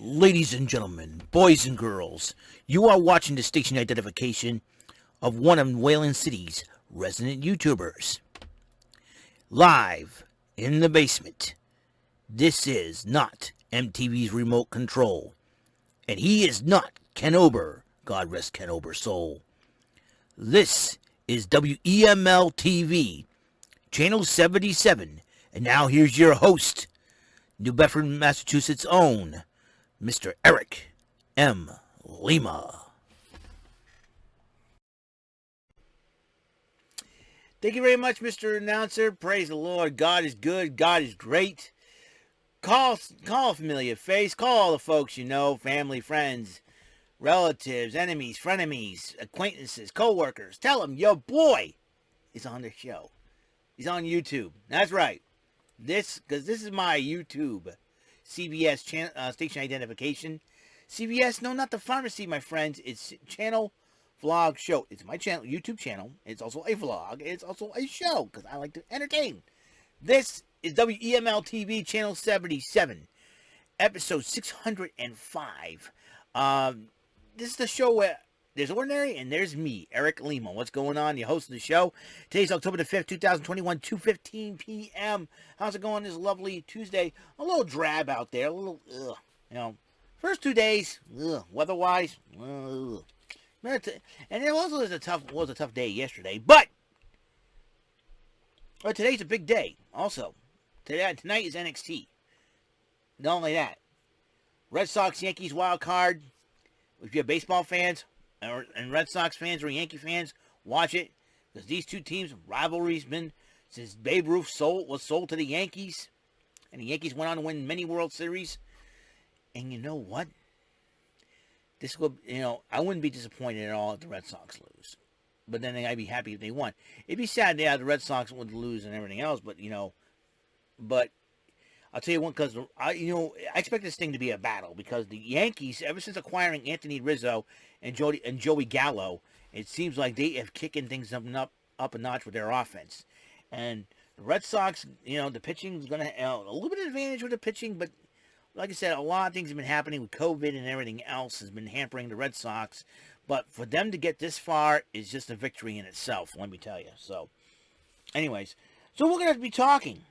Ladies and gentlemen, boys and girls, you are watching the station identification of one of Wayland City's resident YouTubers. Live in the basement. This is not MTV's remote control. And he is not Ken Ober. God rest Ken Ober's soul. This is WEML-TV, Channel 77. And now here's your host, New Bedford, Massachusetts' own, Mr. Eric M. Lima. Thank you very much, Mr. Announcer. Praise the Lord. God is good. God is great. Call a familiar face. Call all the folks you know, family, friends, relatives, enemies, frenemies, acquaintances, co-workers. Tell them your boy is on the show. He's on YouTube. That's right. This is my YouTube CBS station identification. CBS, no, not the pharmacy, my friends. It's channel vlog show. It's my channel, YouTube channel. It's also a vlog. It's also a show because I like to entertain. This is WEML-TV, Channel 77, episode 605. This is the show where there's Ordinary and there's me, Eric Lima. What's going on? The host of the show. Today's October the 5th, 2021, 2:15 p.m. How's it going this lovely Tuesday? A little drab out there. A little, first 2 days, weather-wise, and it also was a tough day yesterday. But today's a big day. Also, tonight is NXT. Not only that, Red Sox, Yankees wild card. If you're baseball fans and Red Sox fans or Yankee fans, watch it, because these two teams' rivalry's been since Babe Ruth was sold to the Yankees, and the Yankees went on to win many World Series. And you know what? I wouldn't be disappointed at all if the Red Sox lose, but then I'd be happy if they won. It'd be sad, the Red Sox would lose and everything else, but I'll tell you one, because I expect this thing to be a battle, because the Yankees, ever since acquiring Anthony Rizzo and Joey Gallo, it seems like they have kicking things up a notch with their offense. And the Red Sox, the pitching's going to have a little bit of advantage with the pitching, but like I said, a lot of things have been happening with COVID and everything else has been hampering the Red Sox. But for them to get this far is just a victory in itself, let me tell you. So, anyways, so we're going to be talking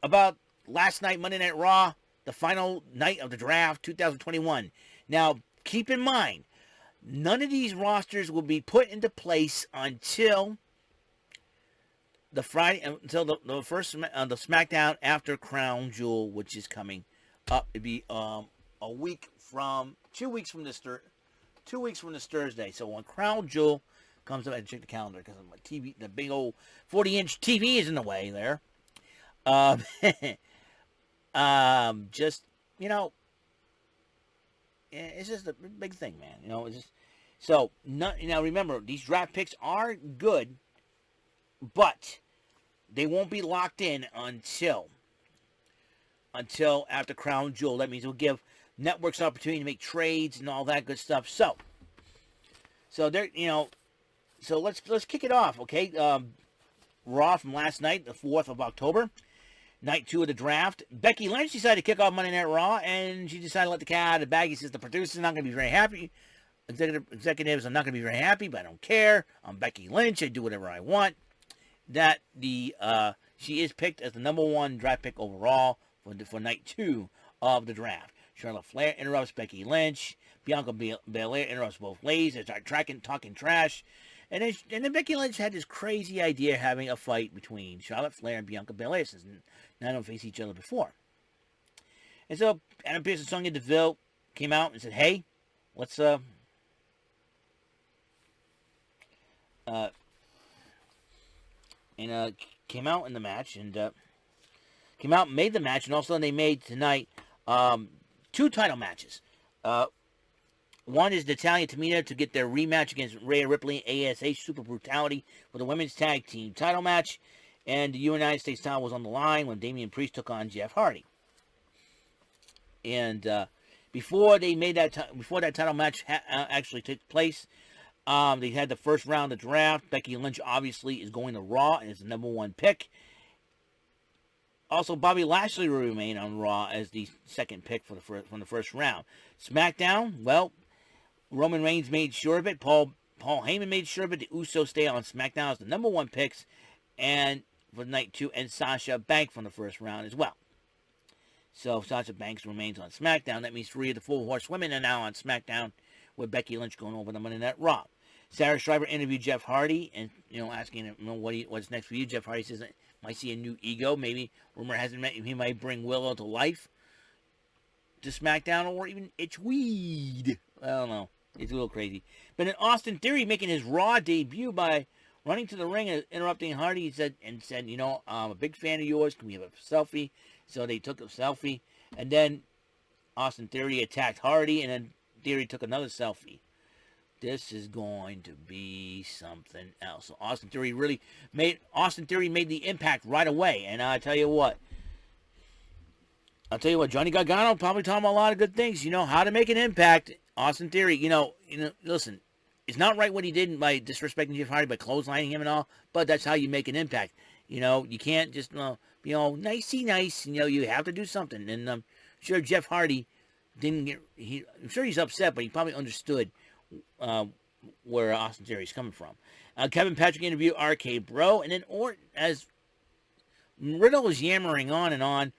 about last night, Monday Night Raw, the final night of the draft, 2021. Now, keep in mind, none of these rosters will be put into place until the SmackDown after Crown Jewel, which is coming up. It'd be 2 weeks from this Thursday. So when Crown Jewel comes up, I check the calendar because my TV, the big old 40-inch TV is in the way there. It's just a big thing, man. Remember, these draft picks are good, but they won't be locked in until after Crown Jewel. That means we'll give networks an opportunity to make trades and all that good stuff. So there, so let's kick it off, okay? Raw from last night, the 4th of October. Night 2 of the draft. Becky Lynch decided to kick off Monday Night Raw, and she decided to let the cat out of the bag. He says the producer's not going to be very happy. Executives are not going to be very happy, but I don't care. I'm Becky Lynch. I do whatever I want. That she is picked as the number 1 draft pick overall for night 2 of the draft. Charlotte Flair interrupts Becky Lynch. Bianca Belair interrupts both ladies. They start talking trash. And then Becky Lynch had this crazy idea of having a fight between Charlotte Flair and Bianca Belair, since none of them faced each other before. And so Adam Pearce and Sonya Deville came out and said, "Hey, let's came out in the match and came out and made the match, and also they made tonight 2 title matches. One is Natalya and Tamina to get their rematch against Rhea Ripley and ASH Super Brutality for the women's tag team title match. And the United States title was on the line when Damian Priest took on Jeff Hardy. And before that title match actually took place, they had the first round of the draft. Becky Lynch obviously is going to Raw and is the number 1 pick. Also, Bobby Lashley will remain on Raw as the second pick for from the first round. SmackDown, well, Roman Reigns made sure of it. Paul Heyman made sure of it. The Usos stay on SmackDown as the number 1 picks, and for night 2, and Sasha Banks from the first round as well. So Sasha Banks remains on SmackDown. That means 3 of the 4 horsewomen are now on SmackDown, with Becky Lynch going over the Monday Night Raw. Sarah Schreiber interviewed Jeff Hardy, and asking him, what's next for you. Jeff Hardy says, might see a new ego. Maybe rumor has it he might bring Willow to life to SmackDown, or even Itch Weed. I don't know. It's a little crazy. But in Austin Theory making his Raw debut by running to the ring and interrupting Hardy, he said, I'm a big fan of yours. Can we have a selfie? So they took a selfie, and then Austin Theory attacked Hardy, and then Theory took another selfie. This is going to be something else. So Austin Theory made the impact right away, and I'll tell you what, Johnny Gargano probably taught him a lot of good things. How to make an impact. Austin Theory, listen, it's not right what he did by disrespecting Jeff Hardy, by clotheslining him and all, but that's how you make an impact. You can't just, be all nicey nice. You have to do something. And I'm sure Jeff Hardy I'm sure he's upset, but he probably understood where Austin Theory is coming from. Kevin Patrick interviewed RK Bro, and then as Riddle was yammering on and on,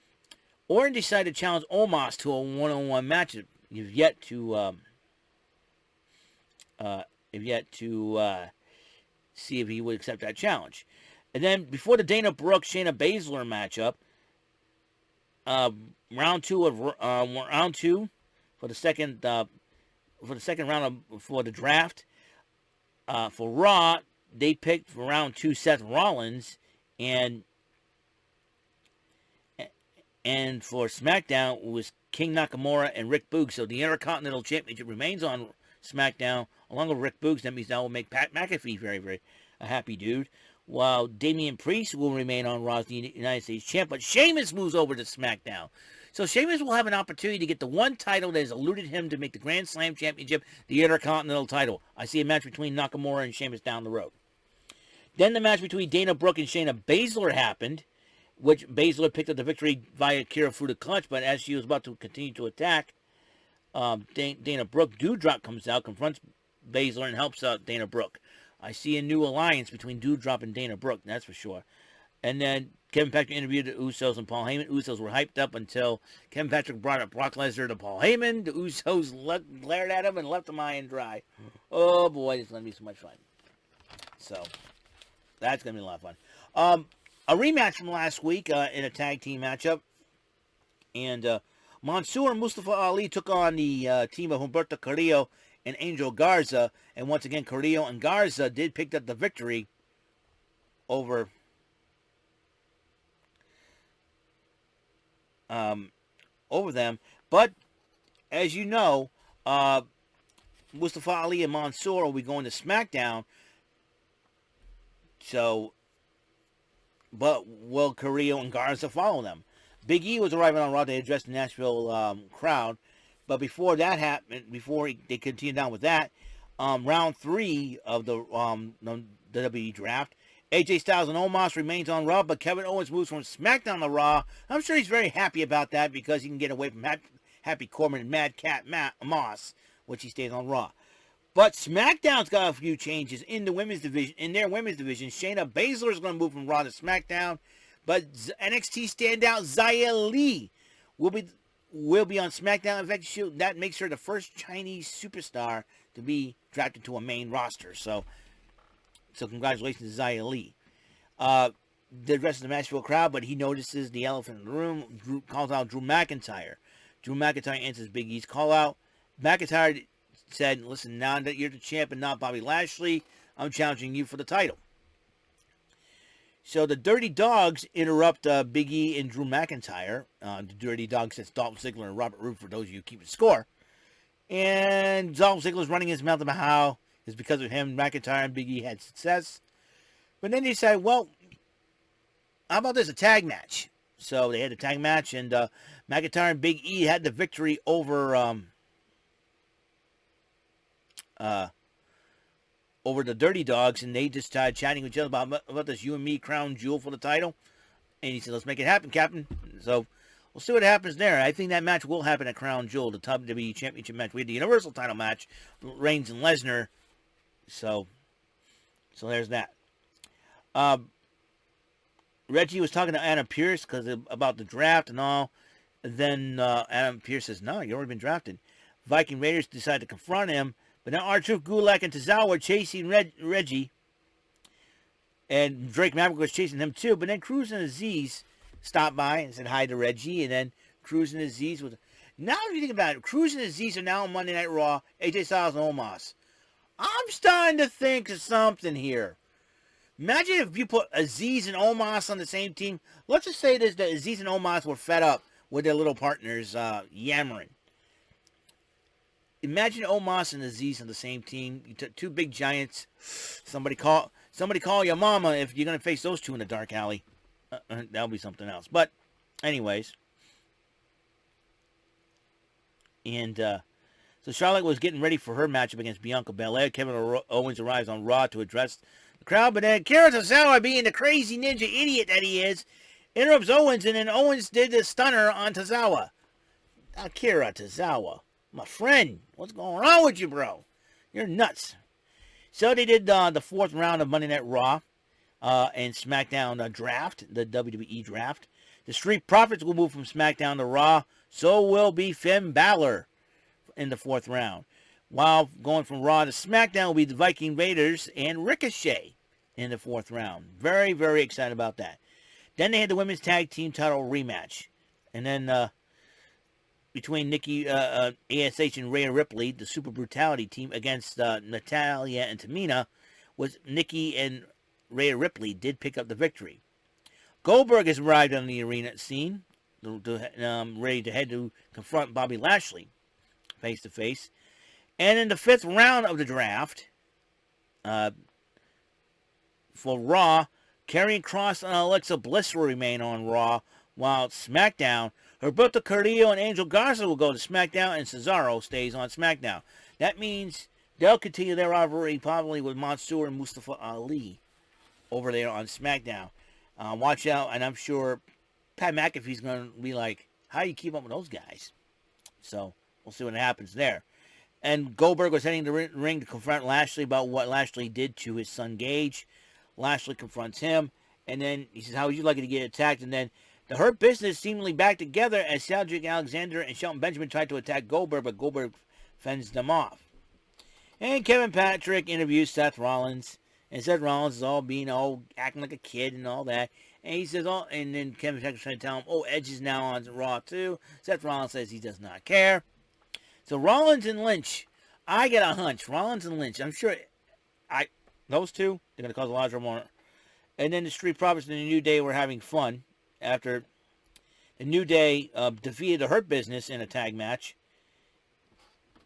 Orton decided to challenge Omos to a one-on-one match. You've yet to see if he would accept that challenge. And then before the Dana Brooke Shayna Baszler matchup, round two for the second round for the draft, for Raw, they picked for round 2 Seth Rollins, and for SmackDown it was King Nakamura and Rick Boogs. So the Intercontinental Championship remains on SmackDown along with Rick Boogs. That means that will make Pat McAfee very, very a happy dude. While Damian Priest will remain on Raw as the United States champ, but Sheamus moves over to SmackDown. So Sheamus will have an opportunity to get the one title that has eluded him to make the Grand Slam Championship, the Intercontinental title. I see a match between Nakamura and Sheamus down the road. Then the match between Dana Brooke and Shayna Baszler happened, which Baszler picked up the victory via Kirifuda clutch, but as she was about to continue to attack, Dana Brooke, Doudrop comes out, confronts Baszler, and helps out Dana Brooke. I see a new alliance between Doudrop and Dana Brooke, that's for sure. And then Kevin Patrick interviewed the Usos and Paul Heyman. Usos were hyped up until Kevin Patrick brought up Brock Lesnar to Paul Heyman. The Usos glared at him and left him high and dry. Oh boy, it's going to be so much fun. So, that's going to be a lot of fun. A rematch from last week in a tag team matchup. And Mansoor and Mustafa Ali took on the team of Humberto Carrillo and Angel Garza. And once again, Carrillo and Garza did pick up the victory over them. But, as you know, Mustafa Ali and Mansoor will be going to SmackDown. So, but will Carrillo and Garza follow them? Big E was arriving on Raw to address the Nashville crowd. But before that happened, they continued on with that, round 3 of the WWE Draft, AJ Styles and Omos remains on Raw, but Kevin Owens moves from SmackDown to Raw. I'm sure he's very happy about that because he can get away from Happy Corbin and Mad Cat Moss, which he stays on Raw. But SmackDown's got a few changes in their women's division. Shayna Baszler is going to move from Raw to SmackDown, but NXT standout Xia Li will be on SmackDown. In fact, that makes her the first Chinese superstar to be drafted to a main roster. So congratulations to Xia Li. The rest of the Nashville crowd, but he notices the elephant in the room. Calls out Drew McIntyre. Drew McIntyre answers Big E's call out. McIntyre said, listen, now that you're the champ and not Bobby Lashley, I'm challenging you for the title. So the Dirty Dogs interrupt Big E and Drew McIntyre. The Dirty Dogs, that's Dolph Ziggler and Robert Roode, for those of you keeping score. And Dolph Ziggler's running his mouth about how it's because of him McIntyre and Big E had success. But then they decided, well, how about this, a tag match? So they had a tag match, and McIntyre and Big E had the victory over the Dirty Dogs, and they just started chatting with each other about this you and me crown jewel for the title. And he said, let's make it happen, Captain. So we'll see what happens there. I think that match will happen at Crown Jewel, the WWE Championship match. We had the Universal title match, Reigns and Lesnar. So there's that. Reggie was talking to Adam Pearce about the draft and all. And then Adam Pearce says, no, you've already been drafted. Viking Raiders decide to confront him. But now R-Truth, Gulak, and Tozawa are chasing Reggie. And Drake Maverick was chasing him too. But then Cruz and Aziz stopped by and said hi to Reggie. And then Cruz and Aziz was... Now if you think about it, Cruz and Aziz are now on Monday Night Raw. AJ Styles and Omos. I'm starting to think of something here. Imagine if you put Aziz and Omos on the same team. Let's just say this, that Aziz and Omos were fed up with their little partners yammering. Imagine Omos and Aziz on the same team. You took two big giants. Somebody call your mama if you're going to face those two in the dark alley. That'll be something else. But anyways. And so Charlotte was getting ready for her matchup against Bianca Belair. Kevin Owens arrives on Raw to address the crowd, but then Akira Tozawa, being the crazy ninja idiot that he is, interrupts Owens, and then Owens did the stunner on Tozawa. Akira Tozawa, my friend, what's going on with you, bro? You're nuts. So they did the fourth round of Monday Night Raw and SmackDown draft, the WWE Draft. The Street Profits will move from SmackDown to Raw. So will be Finn Balor in the fourth round. While going from Raw to SmackDown will be the Viking Raiders and Ricochet in the fourth round. Very, very excited about that. Then they had the Women's Tag Team title rematch. And then between Nikki ASH and Rhea Ripley, the Super Brutality team against Natalya and Tamina, was Nikki and Rhea Ripley did pick up the victory. Goldberg has arrived on the arena scene, ready to head to confront Bobby Lashley face to face. And in the fifth round of the draft, for Raw, Karrion Kross and Alexa Bliss will remain on Raw, while SmackDown, Roberto Carrillo and Angel Garza will go to SmackDown, and Cesaro stays on SmackDown. That means they'll continue their rivalry probably with Mansoor and Mustafa Ali over there on SmackDown. Watch out, and I'm sure Pat McAfee's going to be like, how do you keep up with those guys? So we'll see what happens there. And Goldberg was heading to the ring to confront Lashley about what Lashley did to his son Gage. Lashley confronts him, and then he says, how would you like it to get attacked? And then the Hurt Business seemingly back together as Cedric Alexander and Shelton Benjamin tried to attack Goldberg, but Goldberg fends them off. And Kevin Patrick interviews Seth Rollins, and Seth Rollins is acting like a kid and all that. And he says, and then Kevin Patrick's trying to tell him, Edge is now on Raw too. Seth Rollins says he does not care. So Rollins and Lynch, I get a hunch. Rollins and Lynch, I'm sure, those two, they're going to cause a lot of trouble. And then the Street Profits and the New Day were having fun after the New Day defeated the Hurt Business in a tag match.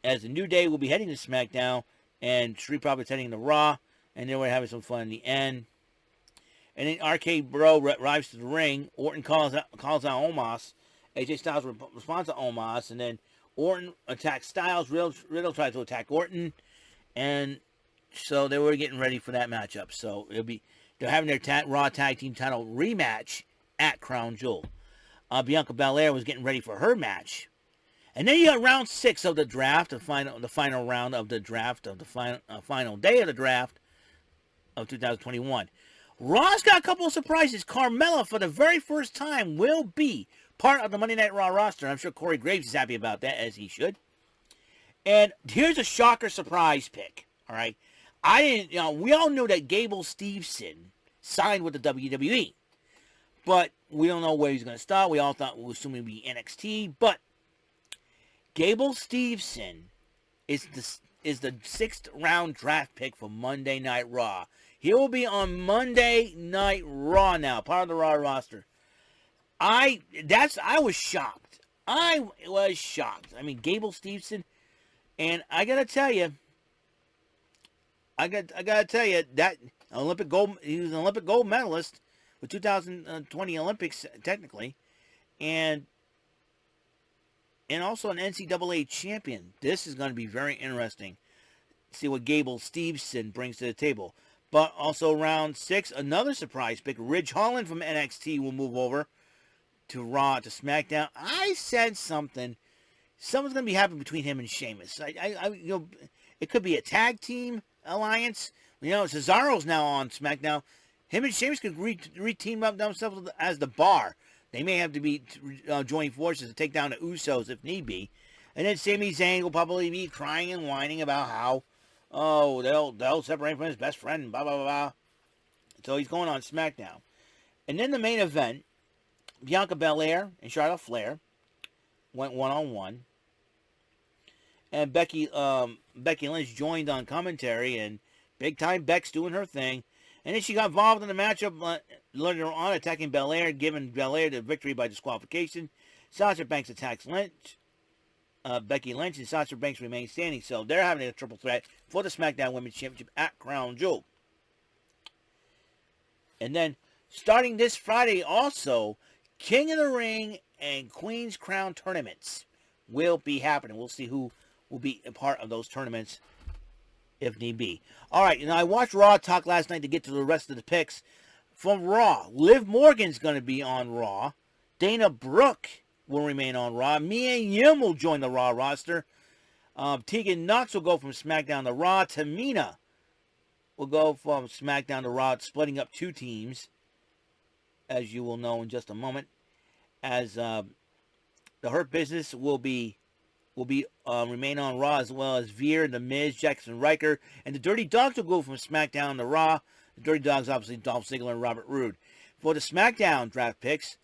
As the New Day will be heading to SmackDown, and Street Profits heading to Raw, and they were having some fun in the end. And then RK Bro arrives to the ring. Orton calls out Omos. AJ Styles responds to Omos, and then Orton attacks Styles. Riddle tries to attack Orton, and so they were getting ready for that matchup. So they're having their Raw Tag Team title rematch at Crown Jewel. Bianca Belair was getting ready for her match, and then you got round 6 of the draft, the final round of the draft of the final day of the draft of 2021. Raw's got a couple of surprises. Carmella, for the very first time, will be part of the Monday Night Raw roster. I'm sure Corey Graves is happy about that, as he should. And here's a shocker surprise pick. All right, we all knew that Gable Steveson signed with the WWE, but we don't know where he's going to start. We all thought we were assuming it would be NXT, but Gable Steveson is the 6th round draft pick for Monday Night Raw. He will be on Monday Night Raw now, part of the Raw roster. I was shocked. I was shocked. I mean, Gable Steveson, and I gotta tell you, that Olympic gold. He was an Olympic gold medalist with 2020 Olympics, technically, and also an NCAA champion. This is going to be very interesting. See what Gable Steveson brings to the table. But also round 6, another surprise pick. Ridge Holland from NXT will move over to Raw, to SmackDown. I said something. Something's going to be happening between him and Sheamus. It could be a tag team alliance. Cesaro's now on SmackDown. Him and Sheamus could re-team up themselves as the Bar. They may have to be join forces to take down the Usos if need be. And then Sami Zayn will probably be crying and whining about how, they'll separate from his best friend, blah, blah, blah, blah. So he's going on SmackDown. And then the main event, Bianca Belair and Charlotte Flair went one-on-one. And Becky Lynch joined on commentary, and big-time Beck's doing her thing. And then she got involved in the matchup, later on attacking Belair, giving Belair the victory by disqualification. Sasha Banks attacks Lynch. Becky Lynch and Sasha Banks remain standing. So they're having a triple threat for the SmackDown Women's Championship at Crown Jewel. And then, starting this Friday also, King of the Ring and Queen's Crown tournaments will be happening. We'll see who will be a part of those tournaments if need be. All right, I watched Raw Talk last night to get to the rest of the picks. From Raw, Liv Morgan's going to be on Raw. Dana Brooke will remain on Raw. Mia Yim will join the Raw roster. Tegan Nox will go from SmackDown to Raw. Tamina will go from SmackDown to Raw, splitting up 2 teams, as you will know in just a moment. As the Hurt Business will remain on Raw, as well as Veer, The Miz, Jackson Riker, and the Dirty Dogs will go from SmackDown to Raw. The Dirty Dogs, obviously, Dolph Ziggler and Robert Roode. For the SmackDown draft picks,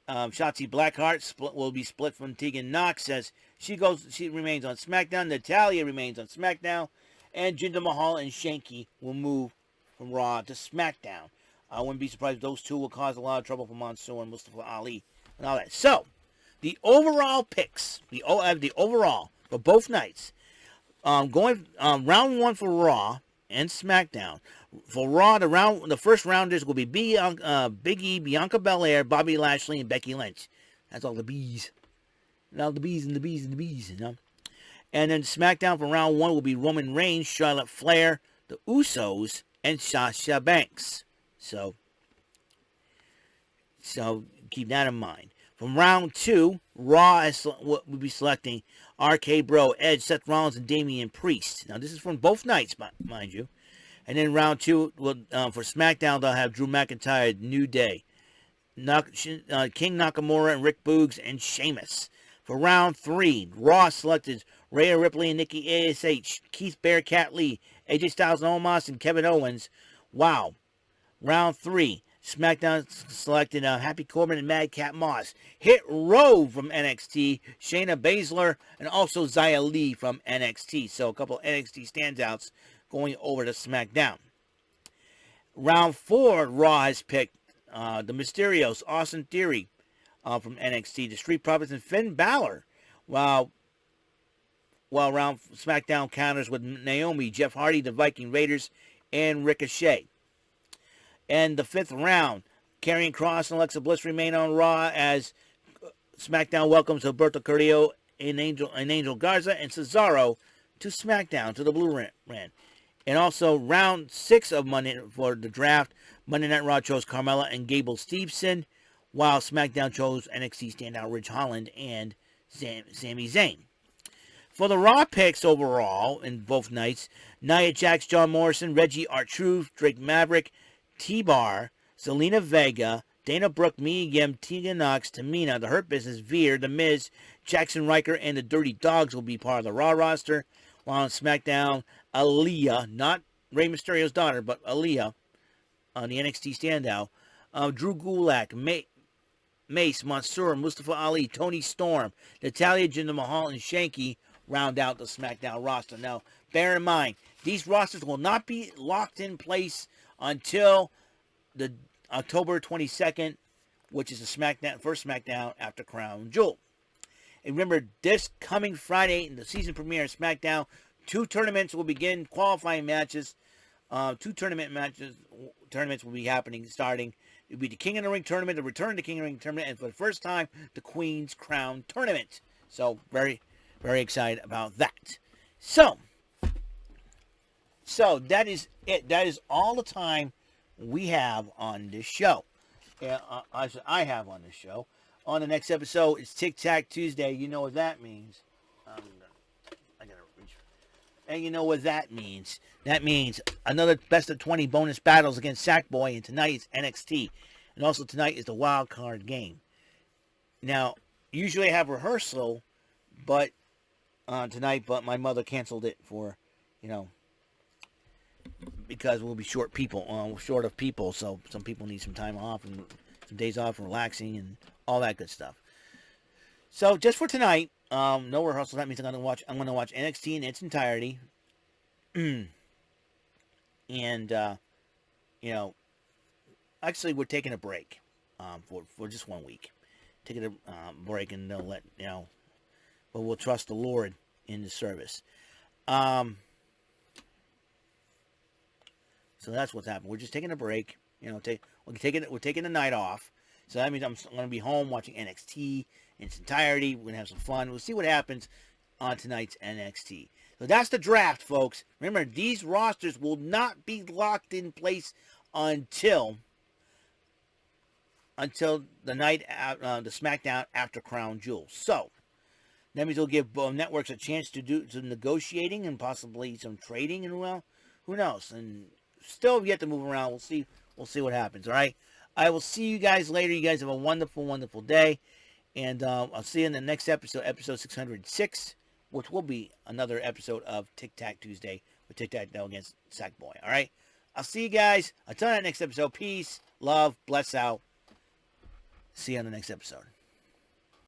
Shotzi Blackheart will be split from Tegan Nox as she remains on SmackDown. Natalya remains on SmackDown, and Jinder Mahal and Shanky will move from Raw to SmackDown. I wouldn't be surprised if those two will cause a lot of trouble for Mansoor and Mustafa Ali and all that. So, the overall picks, the overall for both nights, going round 1 for Raw and SmackDown. For Raw, the first rounders will be Big E, Bianca Belair, Bobby Lashley, and Becky Lynch. That's all the bees. And all the bees and the bees and the bees, And then SmackDown for round 1 will be Roman Reigns, Charlotte Flair, the Usos, and Sasha Banks. So keep that in mind. From round 2, Raw will be selecting RK Bro, Edge, Seth Rollins, and Damian Priest. Now, this is from both nights, mind you. And then round 2, for SmackDown, they'll have Drew McIntyre, New Day, King Nakamura, and Rick Boogs, and Sheamus. For round 3, Raw selected Rhea Ripley and Nikki ASH, Keith Bearcat Lee, AJ Styles and Omos, and Kevin Owens. Wow. Round 3, SmackDown selected Happy Corbin and Madcap Moss. Hit Row from NXT, Shayna Baszler, and also Xia Li from NXT. So a couple of NXT standouts going over to SmackDown. Round 4, Raw has picked the Mysterios, Austin Theory from NXT, the Street Profits, and Finn Balor. While round SmackDown counters with Naomi, Jeff Hardy, the Viking Raiders, and Ricochet. And the 5th round, Karrion Kross and Alexa Bliss remain on Raw as SmackDown welcomes Alberto Carrillo and Angel Garza and Cesaro to SmackDown, to the Blue Brand. And also, round 6 of Monday for the draft, Monday Night Raw chose Carmella and Gable Steveson, while SmackDown chose NXT standout Ridge Holland and Sami Zayn. For the Raw picks overall in both nights, Nia Jax, John Morrison, Reggie R-Truth, Drake Maverick, T-Bar, Zelina Vega, Dana Brooke, Mia Yim, Tegan Nox, Tamina, The Hurt Business, Veer, The Miz, Jackson Riker, and the Dirty Dogs will be part of the Raw roster. While on SmackDown, Aaliyah, not Rey Mysterio's daughter, but Aaliyah, on the NXT standout, Drew Gulak, Mace, Mansoor, Mustafa Ali, Tony Storm, Natalya, Jinder Mahal, and Shanky round out the SmackDown roster. Now, bear in mind, these rosters will not be locked in place until the October 22nd, which is the first SmackDown after Crown Jewel. And remember, this coming Friday, in the season premiere of SmackDown, 2 tournaments will begin, qualifying matches. 2 tournaments will be happening, starting. It will be the King of the Ring tournament, the return to the King of the Ring tournament, and for the first time, the Queen's Crown tournament. So, very, very excited about that. So, So that is it. That is all the time we have on this show. Yeah, I have on this show. On the next episode, it's Tic Tac Tuesday. You know what that means. I gotta reach. And you know what that means. That means another best of 20 bonus battles against Sackboy, and tonight is NXT. And also tonight is the wild card game. Now, usually I have rehearsal, but tonight, but my mother canceled it for, because we'll be short of people, so some people need some time off and some days off, relaxing, and all that good stuff. So just for tonight, no rehearsal. That means I'm gonna watch NXT in its entirety, and actually we're taking a break, for just 1 week, taking a break, and they'll let but we'll trust the Lord in the service. So that's what's happening. We're just taking a break. We're taking the night off. So that means I'm going to be home watching NXT in its entirety. We're going to have some fun. We'll see what happens on tonight's NXT. So that's the draft, folks. Remember, these rosters will not be locked in place until the night, the SmackDown after Crown Jewel. So that means it'll give both networks a chance to do some negotiating and possibly some trading, and well, who knows? And still yet to move around. We'll see what happens. All right. I will see you guys later. You guys have a wonderful, wonderful day. And I'll see you in the next episode, episode 606, which will be another episode of Tic Tac Tuesday with Tic Tac against Sackboy. All right. I'll see you guys. Until that next episode, peace, love, bless out. See you on the next episode.